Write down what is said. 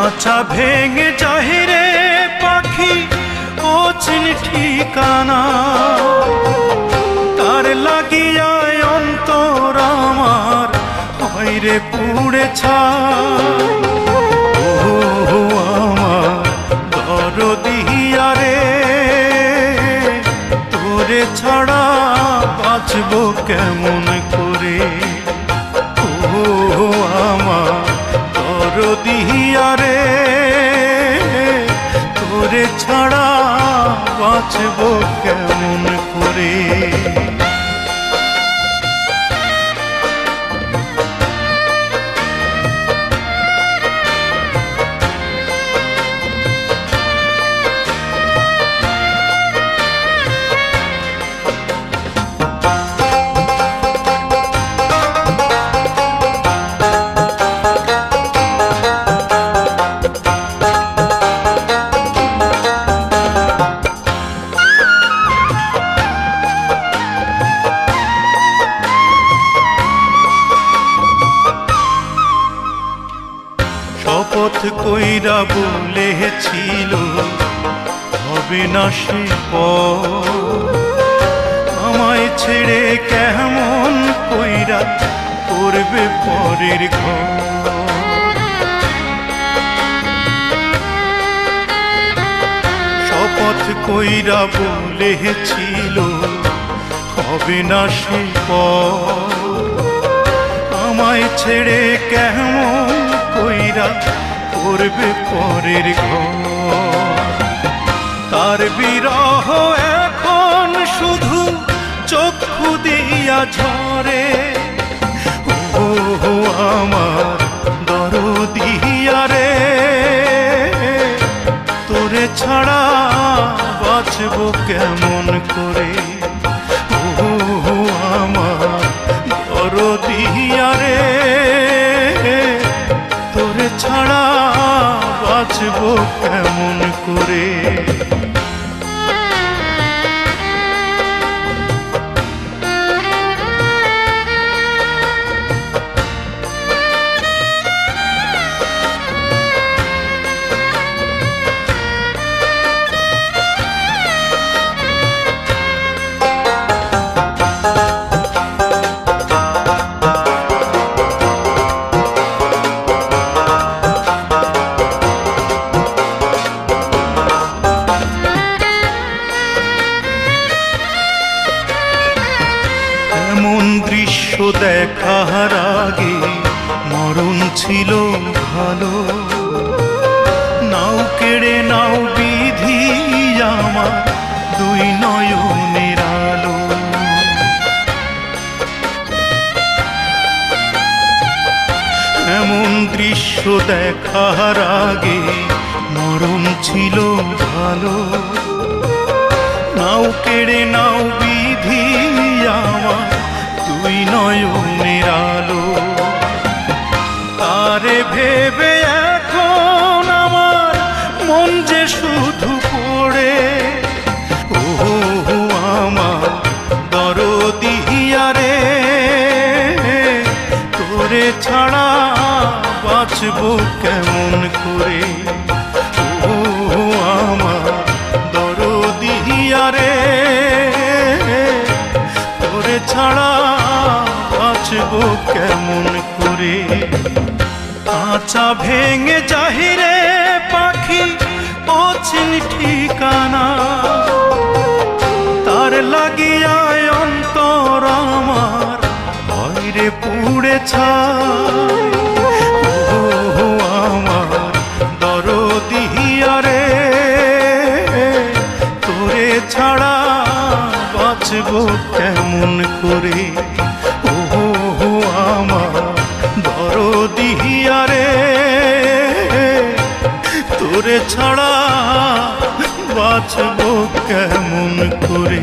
আচ্ছা ভেঙে চাহিরে পাখি অচিন ঠিকানা, তার লাগিয়ায় অন্তর আমার হইরে পুড়ে ছাই। ও আমার দরদিয়া রে, তোরে ছাড়া বাঁচবো কেমন করে। ও আমার দরদিয়া রে, তোরে ছাড়া বাঁচবো কেমন করে। শপথ কইরা বলেছিল হবে না সে আমায় ছেড়ে কেমন কইরা করবে পরের ঘর। শপথ কইরা বলেছিল হবে না সে আমায় ছেড়ে কেমন কইরা করবে পরের ঘর। তার বিরহ এখন শুধু চক্ষু দিয়া ঝরে। ও আমার দরদিয়া রে, তোরে ছাড়া বাঁচবো কেমন করে। ও আমার দরদিয়া রে, তোরে ছাড়া বাঁচবো কেমন করে। এমন দৃশ্য দেখার আগে মরণ ছিল ভালো। নাও কেড়ে নাও বিধি আমার দুই নয়নের আলো। এমন দৃশ্য দেখার আগে মরণ ছিল ভালো। নাও কেড়ে নাও বিধি আমার দুই নয়নের আলো। তারে ভেবে এখন আমার মন যে শুধু পড়ে। ও আমার দরদিয়া রে, তোরে ছাড়া বাঁচবো কেমন করে। ও আমার দরদিয়া রে, তোরে ছাড়া বাঁচবো কেমন করে। আচ্ছা ভেঙে চাহিরে পাখি অচিন ঠিকানা, তার লাগিয়ায় অন্তর আমার হয়রে পুড়ে ছাই। ও বাঁচবো কেমন করে। ও আমার দরদিয়া রে, তোরে ছাড়া বাঁচবো কেমন করে।